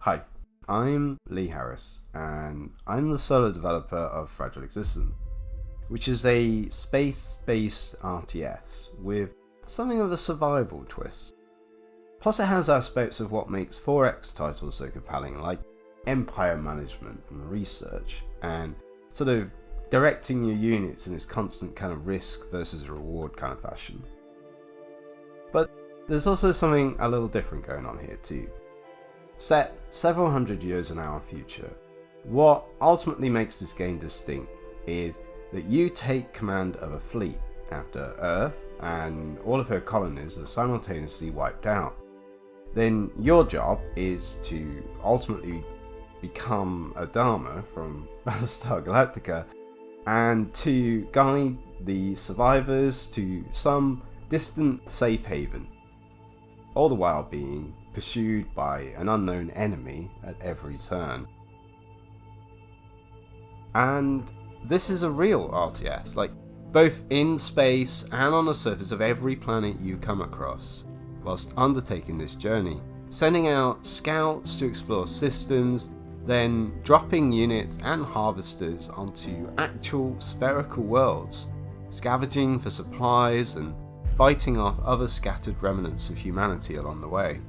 Hi, I'm Lee Harris, and I'm the solo developer of Fragile Existence, which is a space-based RTS with something of a survival twist. Plus it has aspects of what makes 4X titles so compelling, like empire management and research, and sort of directing your units in this constant kind of risk versus reward kind of fashion. But there's also something a little different going on here too. Set several hundred years in our future, what ultimately makes this game distinct is that you take command of a fleet after Earth and all of her colonies are simultaneously wiped out. Then your job is to ultimately become a Dharma from Battlestar Galactica and to guide the survivors to some distant safe haven, all the while being pursued by an unknown enemy at every turn. And this is a real RTS, like both in space and on the surface of every planet you come across, whilst undertaking this journey, sending out scouts to explore systems, then dropping units and harvesters onto actual spherical worlds, scavenging for supplies and fighting off other scattered remnants of humanity along the way.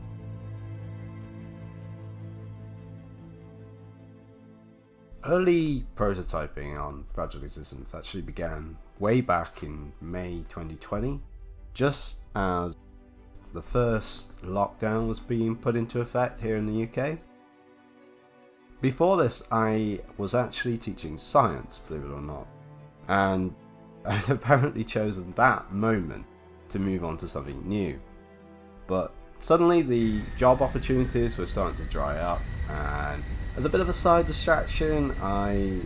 Early prototyping on Fragile Existence actually began way back in May 2020, just as the first lockdown was being put into effect here in the UK. Before this, I was actually teaching science, believe it or not, and I'd apparently chosen that moment to move on to something new. But suddenly the job opportunities were starting to dry up, and as a bit of a side distraction, I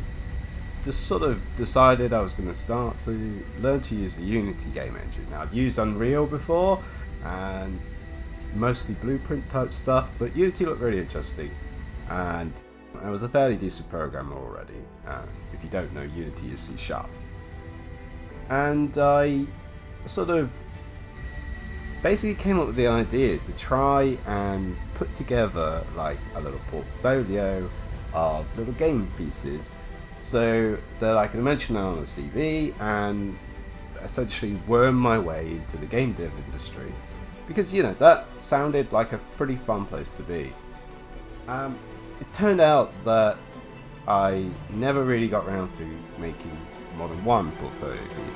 just sort of decided I was going to start to learn to use the Unity game engine. Now, I'd used Unreal before, and mostly blueprint type stuff, but Unity looked really interesting, and I was a fairly decent programmer already. If you don't know, Unity is C#. And I sort of basically came up with the idea to try and put together like a little portfolio of little game pieces, so that I can mention that on the CV and essentially worm my way into the game dev industry, because that sounded like a pretty fun place to be. It turned out that I never really got around to making more than one portfolio piece.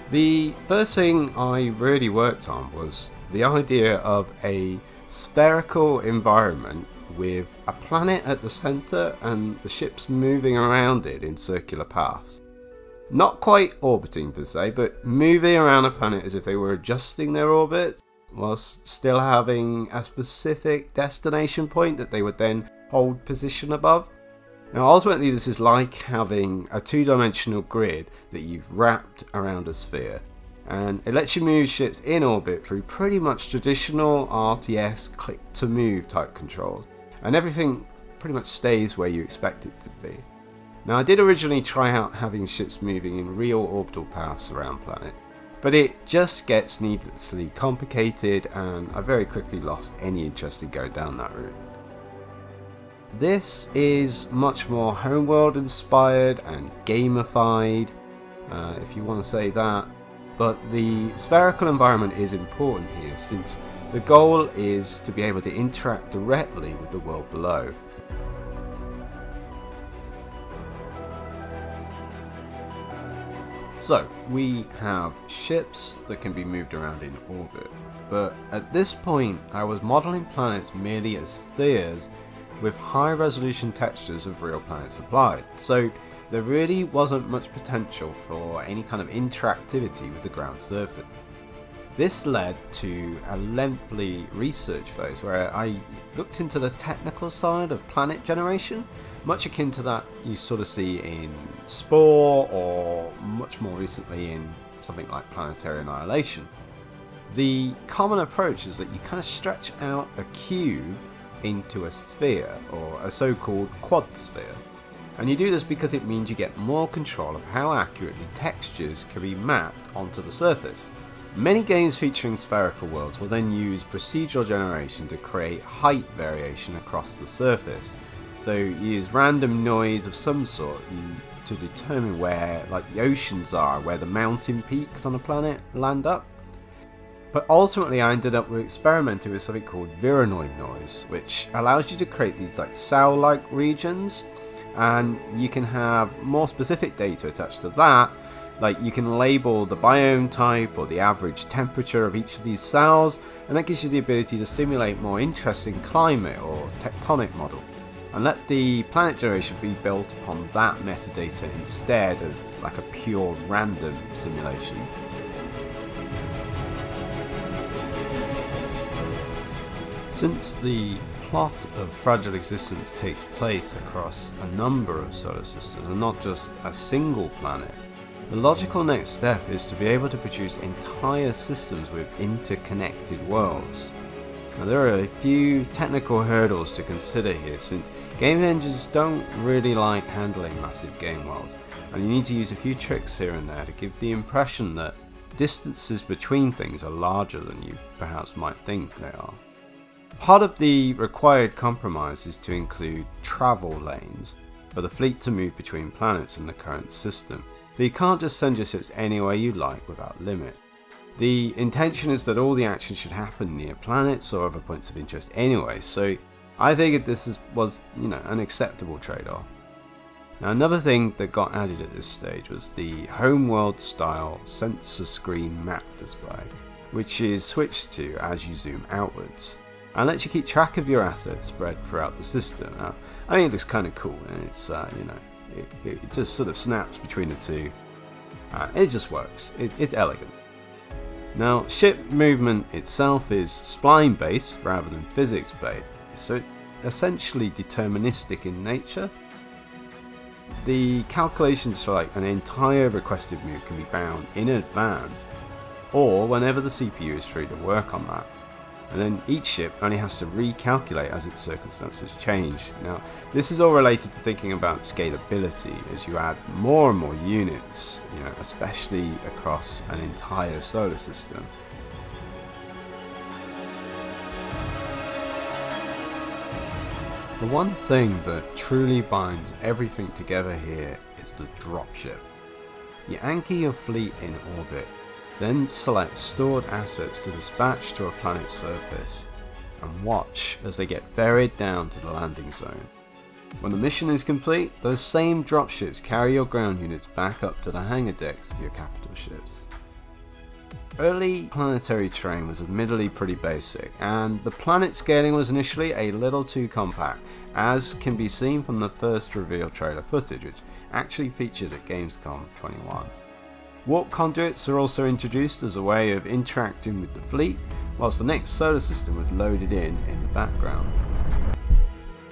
The first thing I really worked on was the idea of a spherical environment with a planet at the center and the ships moving around it in circular paths. Not quite orbiting per se, but moving around a planet as if they were adjusting their orbit, whilst still having a specific destination point that they would then hold position above. Now ultimately this is like having a two-dimensional grid that you've wrapped around a sphere, and it lets you move ships in orbit through pretty much traditional RTS click to move type controls, and everything pretty much stays where you expect it to be. Now I did originally try out having ships moving in real orbital paths around planets, but it just gets needlessly complicated and I very quickly lost any interest in going down that route. This is much more homeworld inspired and gamified, if you want to say that, but the spherical environment is important here since the goal is to be able to interact directly with the world below. So we have ships that can be moved around in orbit, but at this point I was modelling planets merely as spheres with high resolution textures of real planets applied, so there really wasn't much potential for any kind of interactivity with the ground surface. This led to a lengthy research phase where I looked into the technical side of planet generation, much akin to that you sort of see in Spore or much more recently in something like Planetary Annihilation. The common approach is that you kind of stretch out a cube into a sphere, or a so-called quad sphere, and you do this because it means you get more control of how accurately textures can be mapped onto the surface. Many games featuring spherical worlds will then use procedural generation to create height variation across the surface. So you use random noise of some sort to determine where, like, the oceans are, where the mountain peaks on a planet land up. But ultimately I ended up experimenting with something called Voronoi noise, which allows you to create these like cell-like regions, and you can have more specific data attached to that. Like, you can label the biome type or the average temperature of each of these cells, and that gives you the ability to simulate more interesting climate or tectonic model, and let the planet generation be built upon that metadata instead of like a pure random simulation. Since the plot of Fragile Existence takes place across a number of solar systems and not just a single planet, the logical next step is to be able to produce entire systems with interconnected worlds. Now, there are a few technical hurdles to consider here, since game engines don't really like handling massive game worlds, and you need to use a few tricks here and there to give the impression that distances between things are larger than you perhaps might think they are. Part of the required compromise is to include travel lanes for the fleet to move between planets in the current system, so you can't just send your ships anywhere you like without limit. The intention is that all the action should happen near planets or other points of interest anyway, so I figured this was an acceptable trade-off. Now, another thing that got added at this stage was the homeworld style sensor screen map display, which is switched to as you zoom outwards, and lets you keep track of your assets spread throughout the system. Now, I think it looks kind of cool, and it's it just sort of snaps between the two. It just works. It's elegant. Now, ship movement itself is spline based rather than physics based, so it's essentially deterministic in nature. The calculations for like an entire requested move can be found in advance, or whenever the CPU is free to work on that. And then each ship only has to recalculate as its circumstances change. Now, this is all related to thinking about scalability as you add more and more units, especially across an entire solar system. The one thing that truly binds everything together here is the dropship. You anchor your fleet in orbit, then select stored assets to dispatch to a planet's surface, and watch as they get ferried down to the landing zone. When the mission is complete, those same dropships carry your ground units back up to the hangar decks of your capital ships. Early planetary terrain was admittedly pretty basic, and the planet scaling was initially a little too compact, as can be seen from the first reveal trailer footage, which actually featured at Gamescom 21. Warp conduits are also introduced as a way of interacting with the fleet, whilst the next solar system was loaded in the background.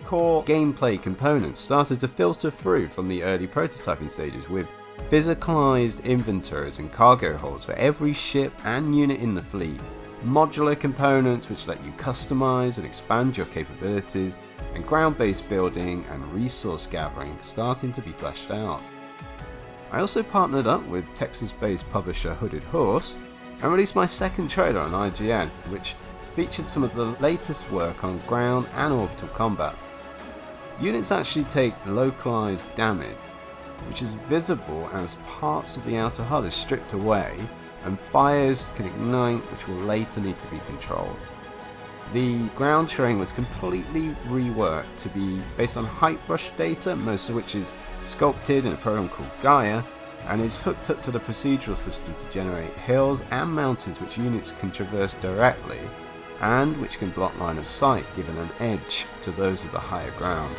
Core gameplay components started to filter through from the early prototyping stages, with physicalized inventories and cargo holds for every ship and unit in the fleet, modular components which let you customize and expand your capabilities, and ground-based building and resource gathering starting to be fleshed out. I also partnered up with Texas-based publisher Hooded Horse and released my second trailer on IGN, which featured some of the latest work on ground and orbital combat. Units actually take localized damage, which is visible as parts of the outer hull is stripped away and fires can ignite, which will later need to be controlled. The ground terrain was completely reworked to be based on height brush data, most of which is sculpted in a program called Gaia, and is hooked up to the procedural system to generate hills and mountains which units can traverse directly, and which can block line of sight, giving an edge to those of the higher ground.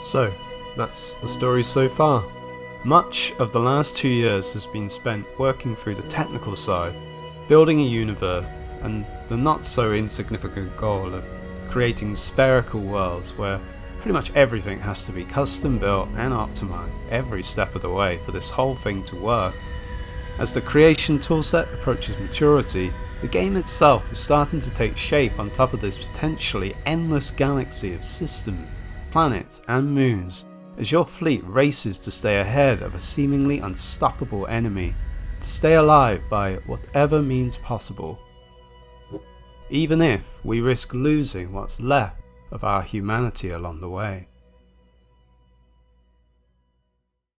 So, that's the story so far. Much of the last 2 years has been spent working through the technical side, building a universe, and the not so insignificant goal of creating spherical worlds where pretty much everything has to be custom built and optimized every step of the way for this whole thing to work. As the creation toolset approaches maturity, the game itself is starting to take shape on top of this potentially endless galaxy of systems, planets and moons, as your fleet races to stay ahead of a seemingly unstoppable enemy, to stay alive by whatever means possible. Even if we risk losing what's left of our humanity along the way.